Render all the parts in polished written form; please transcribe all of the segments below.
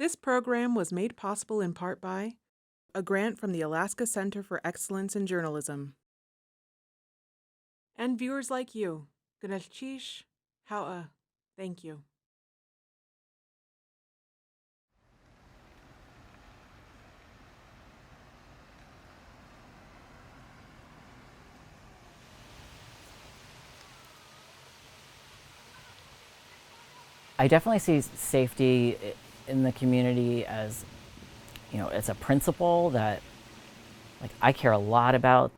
This program was made possible in part by a grant from the Alaska Center for Excellence in Journalism. And viewers like you. Gnalchish, Ha'a. Thank you. I definitely see safety in the community as, it's a principle that I care a lot about.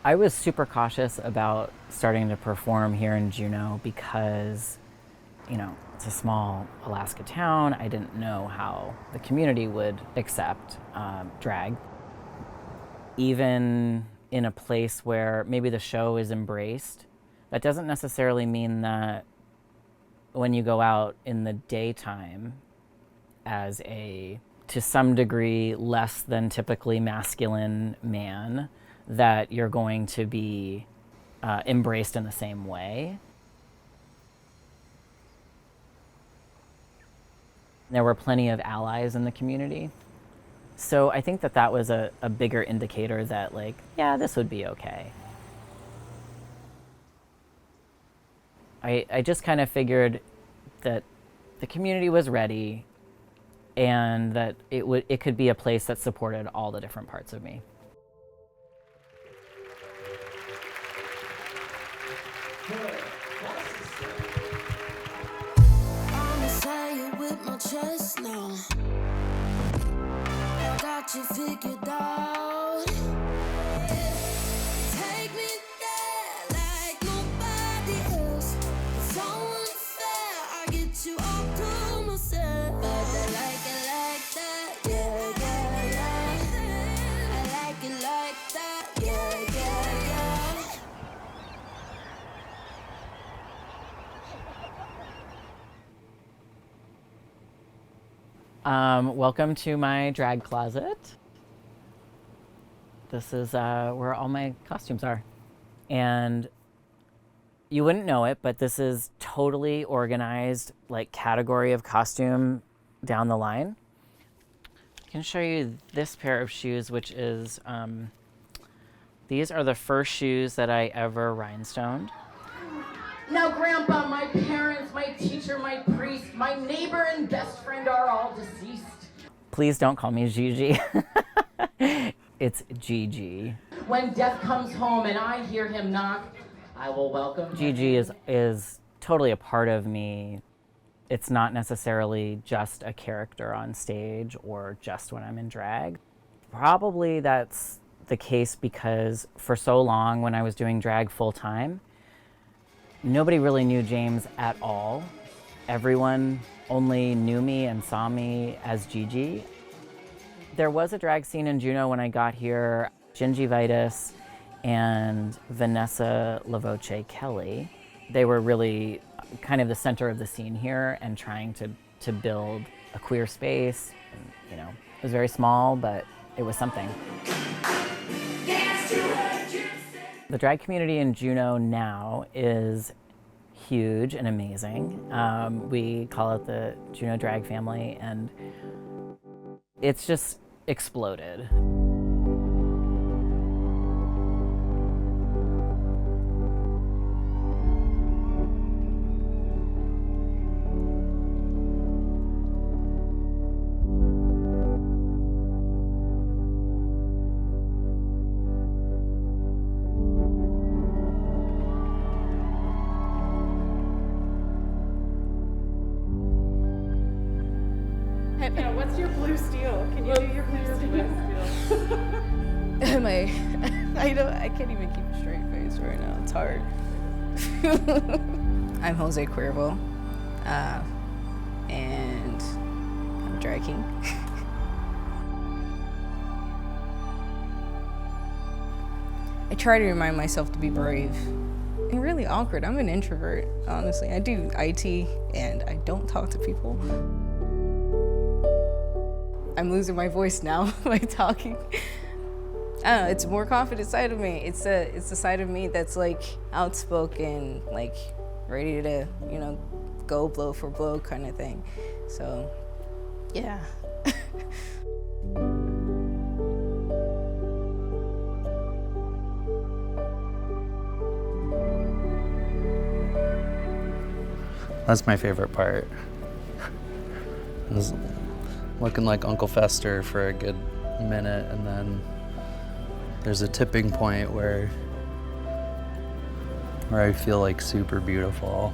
I was super cautious about starting to perform here in Juneau because, it's a small Alaska town. I didn't know how the community would accept drag. Even in a place where maybe the show is embraced, that doesn't necessarily mean that when you go out in the daytime as a, to some degree, less than typically masculine man, that you're going to be embraced in the same way. There were plenty of allies in the community. So I think that was a bigger indicator that, this would be okay. I just kind of figured that the community was ready and that it could be a place that supported all the different parts of me. I'ma say it with my chest now. I got you figured out. Take me there like nobody else. It's so unfair. I get you all to myself. I like it like that, yeah, yeah, yeah. I like it like that, yeah, yeah, yeah. Welcome to my drag closet. This is where all my costumes are. And you wouldn't know it, but this is totally organized, category of costume down the line. I can show you this pair of shoes, which is, these are the first shoes that I ever rhinestoned. Now, Grandpa, my parents, my teacher, my priest, my neighbor, and best friend are all deceased. Please don't call me Gigi. It's Gigi. When death comes home and I hear him knock, I will welcome him. Gigi is totally a part of me. It's not necessarily just a character on stage or just when I'm in drag. Probably that's the case because for so long when I was doing drag full time, nobody really knew James at all. Everyone only knew me and saw me as Gigi. There was a drag scene in Juneau when I got here. Gingivitis and Vanessa Lavoce Kelly, they were really kind of the center of the scene here and trying to build a queer space. And, it was very small, but it was something. The drag community in Juneau now is huge and amazing. We call it the Juneau Drag Family, and it's just exploded. What's your blue steel? Can you do your blue steel? Am I can't even keep a straight face right now. It's hard. I'm Jose Cuervo, and I'm drag king. I try to remind myself to be brave. I'm really awkward. I'm an introvert, honestly. I do IT, and I don't talk to people. I'm losing my voice now by talking. I don't know, it's a more confident side of me. It's the side of me that's outspoken, ready to, go blow for blow kind of thing. So, yeah. That's my favorite part. I was looking like Uncle Fester for a good minute, and then there's a tipping point where I feel like super beautiful.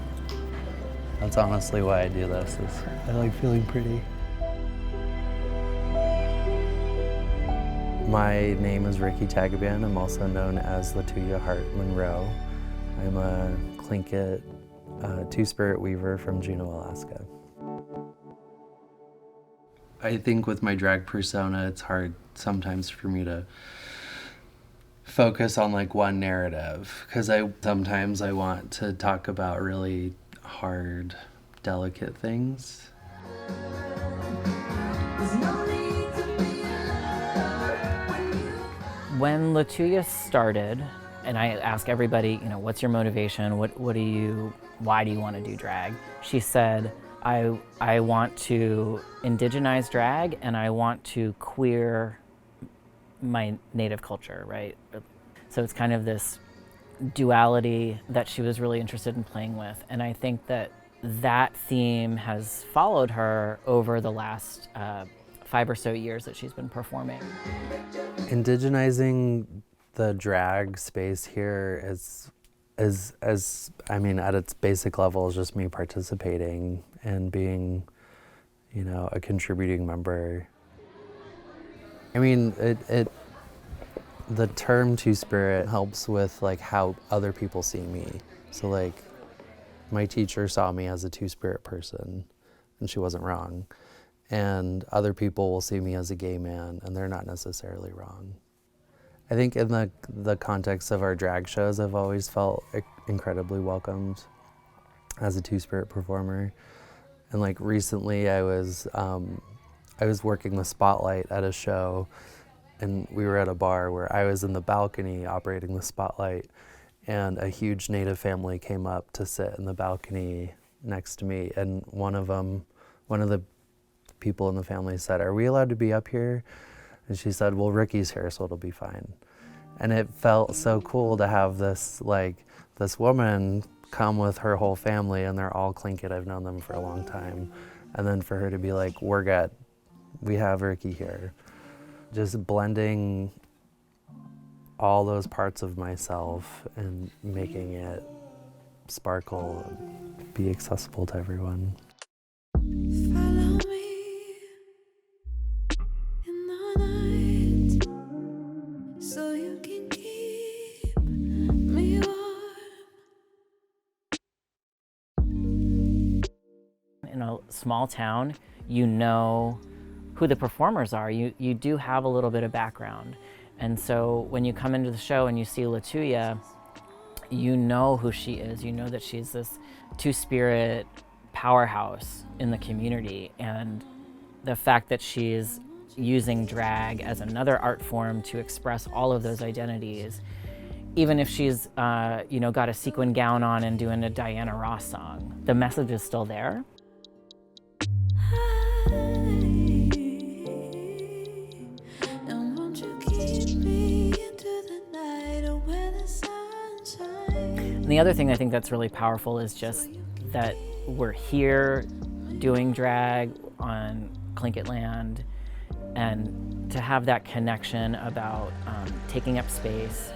That's honestly why I do this, is I like feeling pretty. My name is Ricky Tagaban. I'm also known as Latuya Hart Monroe. I'm a Tlingit two-spirit weaver from Juneau, Alaska. I think with my drag persona, it's hard sometimes for me to focus on like one narrative, because sometimes I want to talk about really hard, delicate things. When Latuya started, and I ask everybody, what's your motivation? Why do you want to do drag? She said, I want to indigenize drag, and I want to queer my native culture, right? So it's kind of this duality that she was really interested in playing with. And I think that theme has followed her over the last 5 or so years that she's been performing. Indigenizing the drag space here is at its basic level, is just me participating and being, a contributing member. The term two-spirit helps with like how other people see me. So like my teacher saw me as a two-spirit person, and she wasn't wrong. And other people will see me as a gay man, and they're not necessarily wrong. I think in the context of our drag shows, I've always felt incredibly welcomed as a two-spirit performer. And like recently I was working the spotlight at a show, and we were at a bar where I was in the balcony operating the spotlight, and a huge Native family came up to sit in the balcony next to me. And one of the people in the family said, "Are we allowed to be up here?" And she said, "Well, Ricky's here, so it'll be fine." And it felt so cool to have this woman come with her whole family, and they're all Tlingit. I've known them for a long time. And then for her to be like, "We're good. We have Ricky here." Just blending all those parts of myself and making it sparkle and be accessible to everyone. Follow me in the night, so you can keep me warm. In a small town, you know who the performers are. You do have a little bit of background. And so when you come into the show and you see Latuya, you know who she is. You know that she's this two-spirit powerhouse in the community. And the fact that she's using drag as another art form to express all of those identities, even if she's got a sequin gown on and doing a Diana Ross song, the message is still there. And won't you keep me into the night or where the sun shines? And the other thing I think that's really powerful is just that we're here doing drag on Tlingit land, and to have that connection about taking up space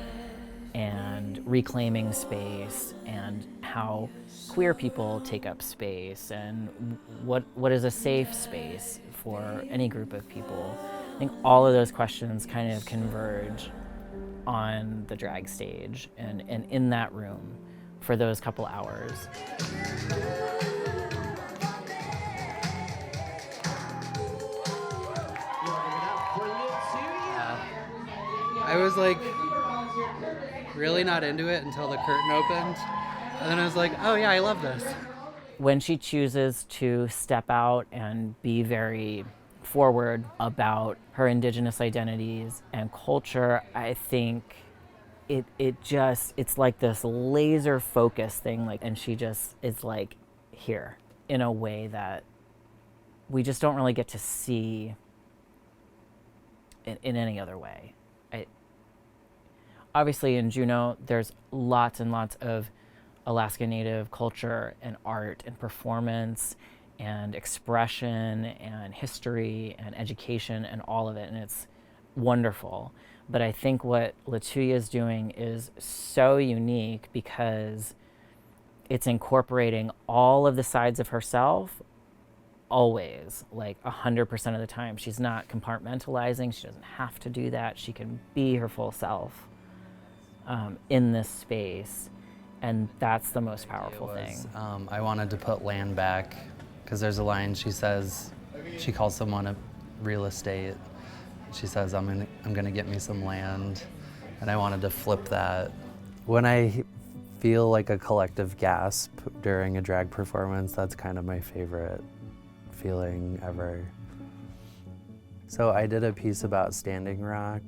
and reclaiming space, and how queer people take up space, and what is a safe space for any group of people. I think all of those questions kind of converge on the drag stage and in that room for those couple hours. I was like really not into it until the curtain opened, and then I was like, oh yeah, I love this. When she chooses to step out and be very forward about her Indigenous identities and culture, I think it's like this laser focus thing, like, and she just is like here in a way that we just don't really get to see in any other way. Obviously in Juneau, there's lots and lots of Alaska Native culture and art and performance and expression and history and education and all of it, and it's wonderful. But I think what Latuya is doing is so unique because it's incorporating all of the sides of herself always, like 100% of the time. She's not compartmentalizing. She doesn't have to do that. She can be her full self in this space. And that's the most powerful thing. I wanted to put land back because there's a line she says, she calls someone a real estate. She says, I'm gonna get me some land. And I wanted to flip that. When I feel like a collective gasp during a drag performance, that's kind of my favorite feeling ever. So I did a piece about Standing Rock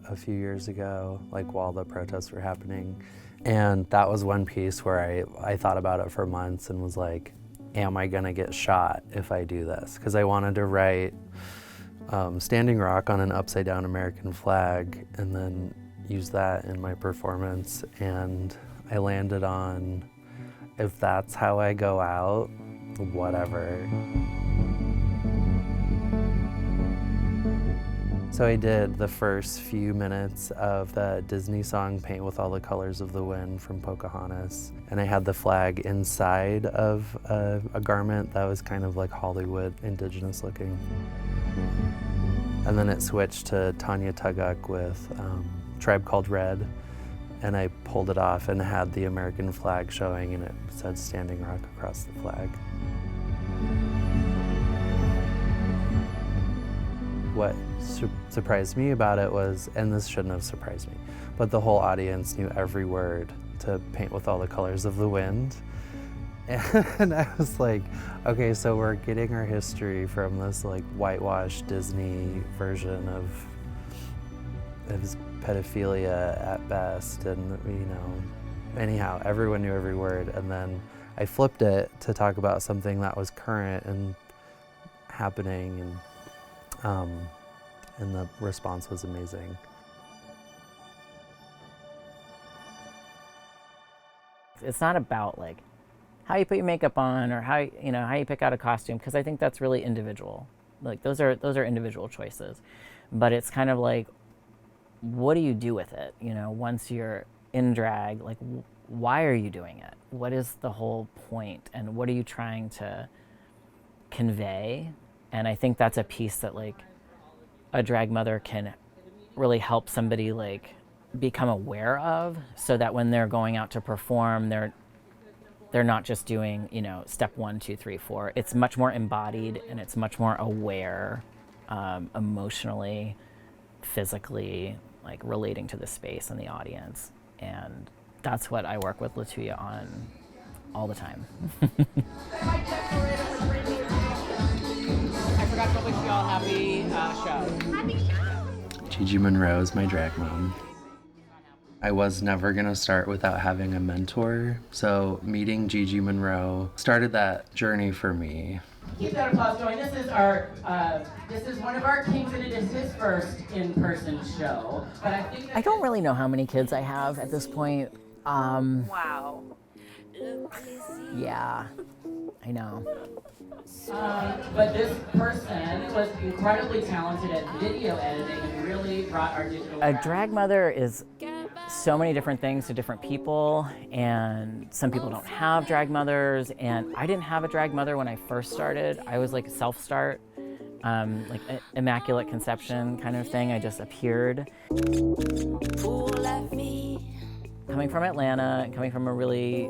a few years ago, like while the protests were happening. And that was one piece where I thought about it for months and was like, am I gonna get shot if I do this? Because I wanted to write Standing Rock on an upside down American flag and then use that in my performance. And I landed on, if that's how I go out, whatever. So I did the first few minutes of the Disney song Paint with All the Colors of the Wind from Pocahontas. And I had the flag inside of a garment that was kind of like Hollywood indigenous looking. And then it switched to Tanya Tuguk with Tribe Called Red. And I pulled it off and had the American flag showing, and it said Standing Rock across the flag. What surprised me about it was, and this shouldn't have surprised me, but the whole audience knew every word to Paint with All the Colors of the Wind. And I was like, okay, so we're getting our history from this like whitewashed Disney version of pedophilia at best, and you know, anyhow, everyone knew every word. And then I flipped it to talk about something that was current and happening, and the response was amazing. It's not about like how you put your makeup on or how you pick out a costume, because I think that's really individual. Like those are individual choices. But it's kind of like, what do you do with it? You know, once you're in drag, like why are you doing it? What is the whole point, and what are you trying to convey? And I think that's a piece that like a drag mother can really help somebody like become aware of, so that when they're going out to perform, they're not just doing, you know, step 1, 2, 3, 4. It's much more embodied, and it's much more aware, emotionally, physically, like relating to the space and the audience. And that's what I work with Latuya on all the time. I forgot to wish you all happy show. Happy show! Gigi Monroe is my drag mom. I was never gonna start without having a mentor, so meeting Gigi Monroe started that journey for me. Keep that applause going. This is one of our kings, and it is his first in-person show. But I don't really know how many kids I have at this point. Wow. Yeah, I know. But this person was incredibly talented at video editing and really brought our digital. A drag mother is so many different things to different people, and some people don't have drag mothers, and I didn't have a drag mother when I first started. I was like self-start, like immaculate conception kind of thing. I just appeared. Coming from Atlanta, coming from a really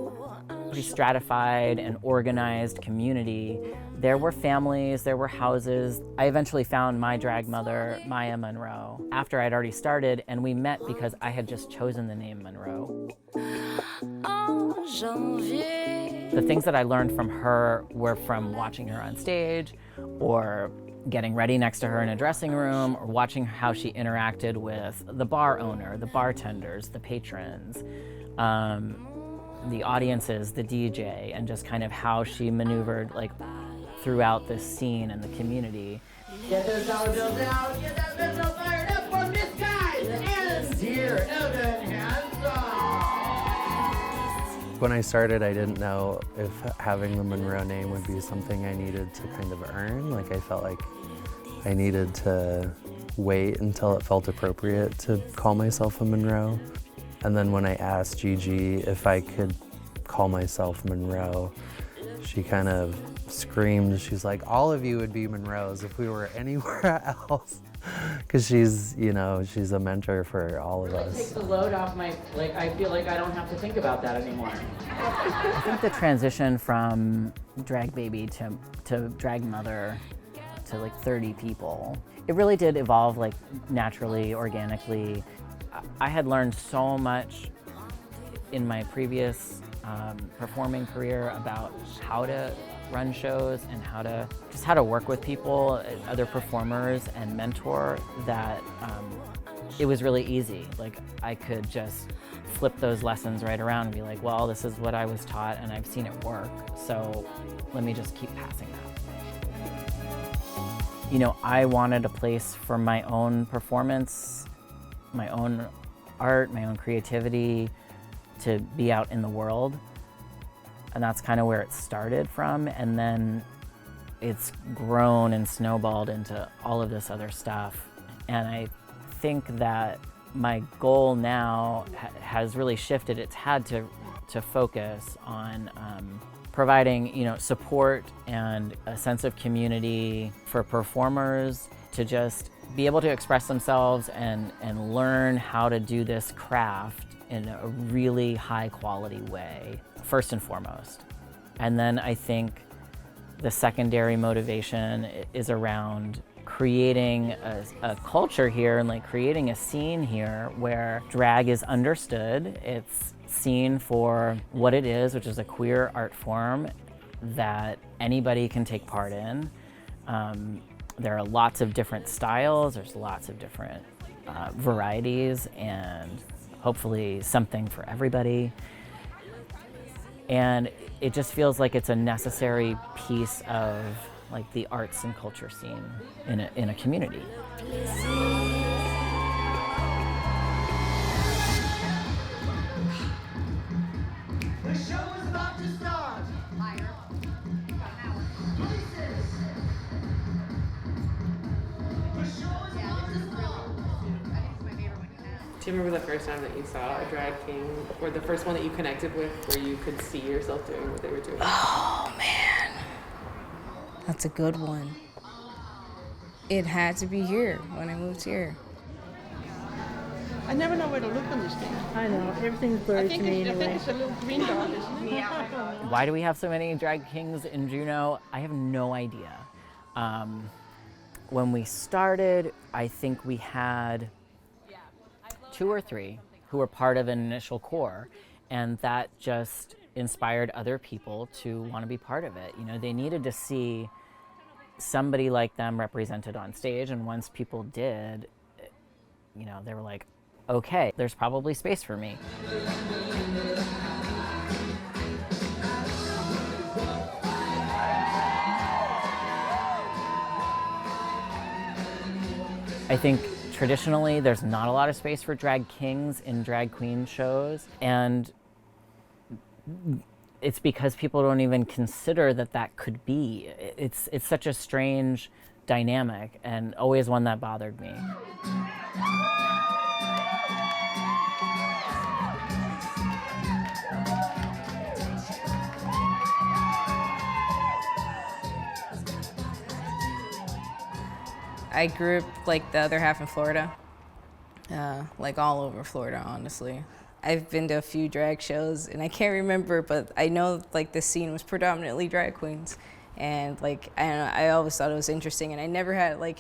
pretty stratified and organized community, there were families, there were houses. I eventually found my drag mother, Maya Monroe, after I'd already started, and we met because I had just chosen the name Monroe. The things that I learned from her were from watching her on stage, or getting ready next to her in a dressing room, or watching how she interacted with the bar owner, the bartenders, the patrons, the audiences, the DJ, and just kind of how she maneuvered like throughout this scene and the community. Get those dollar bills out. Get that business fired up for Miss Guys and Dear Evan Hanson. When I started, I didn't know if having the Monroe name would be something I needed to kind of earn. Like I felt like I needed to wait until it felt appropriate to call myself a Monroe. And then when I asked Gigi if I could call myself Monroe, she kind of screamed. She's like, all of you would be Monroes if we were anywhere else. Because she's, you know, she's a mentor for all of It takes us. the load off my, like, I feel like I don't have to think about that anymore. I think the transition from drag baby to drag mother to like 30 people, it really did evolve like naturally, organically. I had learned so much in my previous performing career about how to run shows and how to work with people, other performers, and mentor, that it was really easy. Like I could just flip those lessons right around and be like, well, this is what I was taught and I've seen it work, so let me just keep passing that. You know, I wanted a place for my own performance, my own art, my own creativity, to be out in the world. And that's kind of where it started from. And then it's grown and snowballed into all of this other stuff. And I think that my goal now has really shifted. It's had to focus on providing, you know, support and a sense of community for performers to just be able to express themselves and learn how to do this craft in a really high quality way, first and foremost. And then I think the secondary motivation is around creating a culture here and like creating a scene here where drag is understood. It's seen for what it is, which is a queer art form that anybody can take part in. There are lots of different styles, there's lots of different varieties, and hopefully something for everybody. And it just feels like it's a necessary piece of like the arts and culture scene in a community. The show is about to start. Do you remember the first time that you saw a drag king, or the first one that you connected with where you could see yourself doing what they were doing? Oh man, that's a good one. It had to be here when I moved here. I never know where to look on this thing. I know, everything's blurry to me I think anyway. it's a little green dot, isn't it? Why do we have so many drag kings in Juneau? I have no idea. When we started, I think we had 2 or 3 who were part of an initial core, and that just inspired other people to want to be part of it. You know, they needed to see somebody like them represented on stage, and once people did, you know, they were like, okay, there's probably space for me. I think traditionally there's not a lot of space for drag kings in drag queen shows, and it's because people don't even consider that that could be. It's such a strange dynamic, and always one that bothered me. I grew up like the other half in Florida, like all over Florida, honestly. I've been to a few drag shows, and I can't remember, but I know like the scene was predominantly drag queens, and like I always thought it was interesting, and I never had like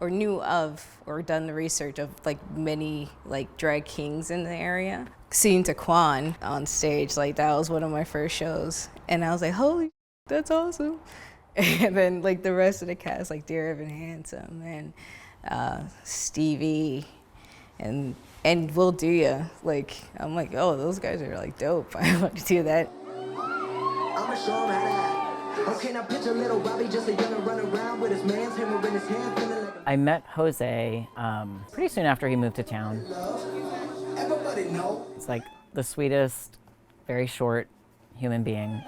or knew of or done the research of like many like drag kings in the area. Seeing Taquan on stage, like that was one of my first shows, and I was like, holy, that's awesome. And then like the rest of the cast, like Dear Evan Handsome and Stevie and Will Do Ya. Like, I'm like, oh, those guys are like dope. I want to do that. I'ma show him how to act. Okay, now picture little Bobby just a youngin' running around with his man's hammer in his hand, feeling like I met Jose pretty soon after he moved to town. everybody know. It's like the sweetest, very short human being.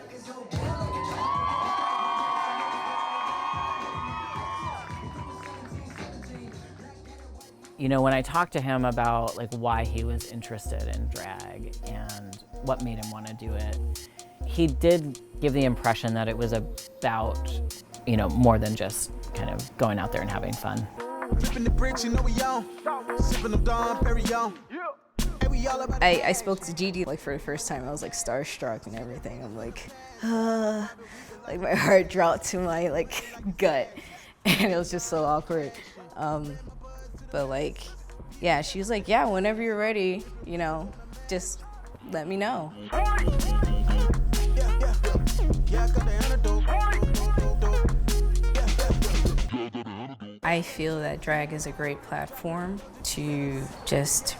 You know, when I talked to him about like why he was interested in drag and what made him want to do it, he did give the impression that it was about, you know, more than just kind of going out there and having fun. I spoke to Gigi like for the first time. I was like starstruck and everything. I'm like, like my heart dropped to my like gut, and it was just so awkward. But like, yeah, she was like, yeah, whenever you're ready, you know, just let me know. I feel that drag is a great platform to just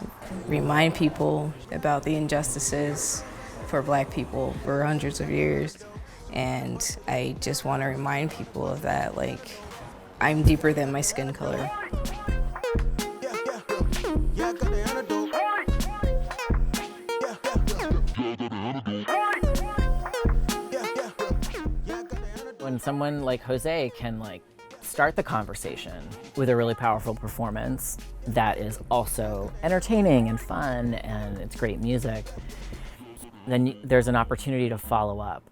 remind people about the injustices for Black people for hundreds of years. And I just want to remind people of that, like, I'm deeper than my skin color. When someone like Jose can like start the conversation with a really powerful performance that is also entertaining and fun and it's great music, then there's an opportunity to follow up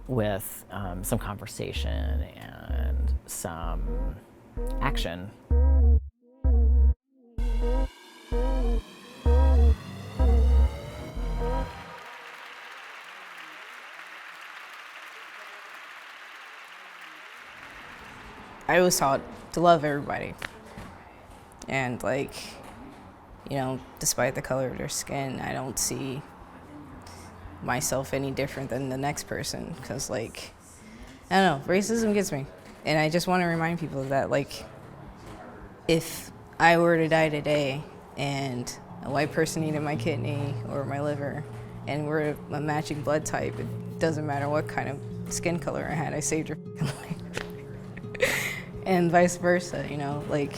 with some conversation and some action. I was taught to love everybody. And like, you know, despite the color of their skin, I don't see myself any different than the next person. Cause like, I don't know, racism gets me. And I just want to remind people that like, if I were to die today and a white person needed my kidney or my liver and we're a matching blood type, it doesn't matter what kind of skin color I had, I saved your life. And vice versa, you know, like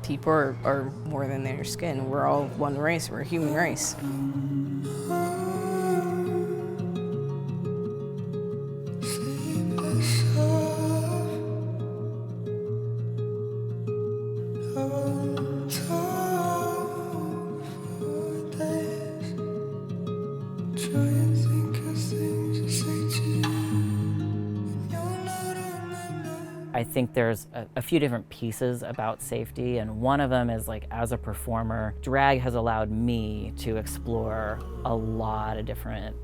people are more than their skin. We're all one race, we're a human race. I think there's a few different pieces about safety, and one of them is like, as a performer, drag has allowed me to explore a lot of different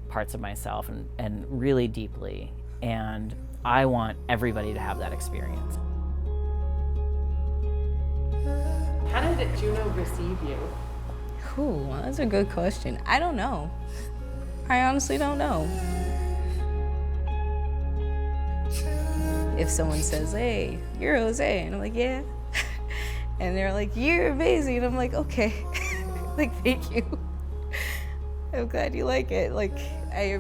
parts of myself and really deeply, and I want everybody to have that experience. How did Juneau receive you? Ooh, that's a good question. I don't know. I honestly don't know. If someone says, hey, you're Jose, and I'm like, yeah. And they're like, you're amazing, and I'm like, okay. Like, thank you. I'm glad you like it. Like, I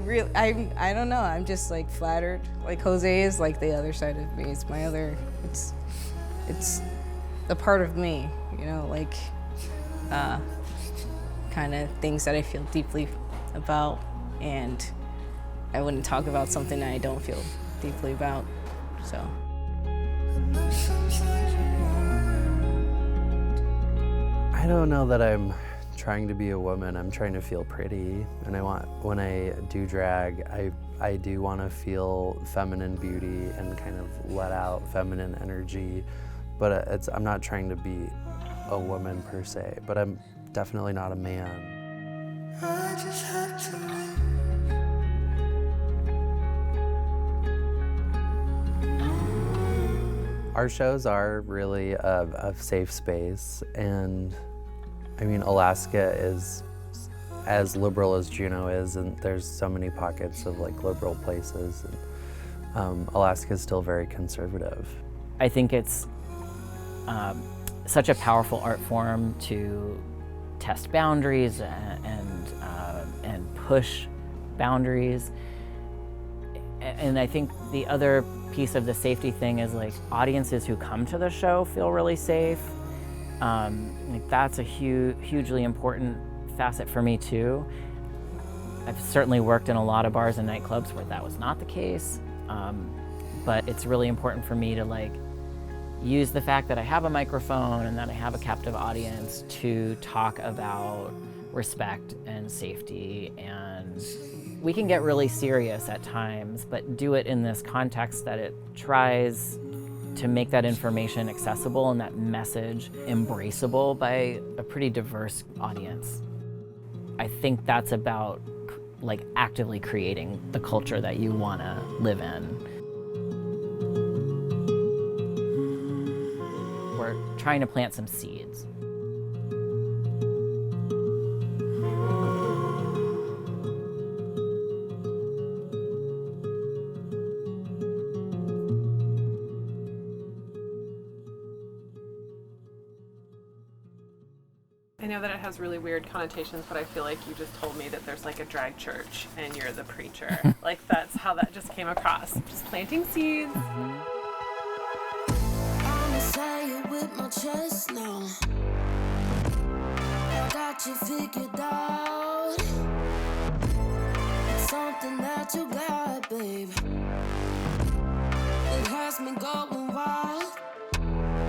don't know, I'm just like flattered. Like Jose is like the other side of me. It's my other, it's the part of me, you know, like kind of things that I feel deeply about, and I wouldn't talk about something that I don't feel deeply about. So. I don't know that I'm trying to be a woman. I'm trying to feel pretty, and I want, when I do drag, I do want to feel feminine beauty and kind of let out feminine energy, but I'm not trying to be a woman per se, but I'm definitely not a man. I just had to Our shows are really a safe space, and I mean, Alaska is as liberal as Juneau is, and there's so many pockets of like liberal places. Alaska is still very conservative. I think it's such a powerful art form to test boundaries and push boundaries. And I think the other piece of the safety thing is like audiences who come to the show feel really safe. Like that's a hugely important facet for me too. I've certainly worked in a lot of bars and nightclubs where that was not the case, but it's really important for me to like use the fact that I have a microphone and that I have a captive audience to talk about respect and safety. And we can get really serious at times, but do it in this context that it tries to make that information accessible and that message embraceable by a pretty diverse audience. I think that's about like actively creating the culture that you want to live in. We're trying to plant some seeds. I know that it has really weird connotations, but I feel like you just told me that there's like a drag church and you're the preacher. Like that's how that just came across. Just planting seeds. I'ma say it with my chest now. I got you figured out. It's something that you got, babe. It has me going wild.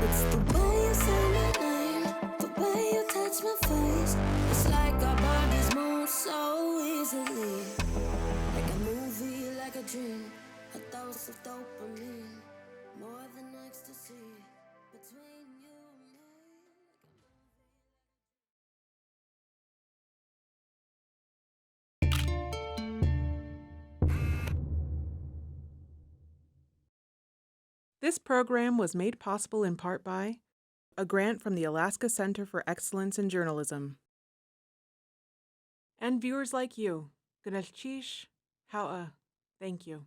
It's the way you say my name, the way you touch my face. It's like our bodies move so easily. Like a movie, like a dream. A dose of dopamine, more than ecstasy. Between you and me. This program was made possible in part by a grant from the Alaska Center for Excellence in Journalism. And viewers like you. Thank you.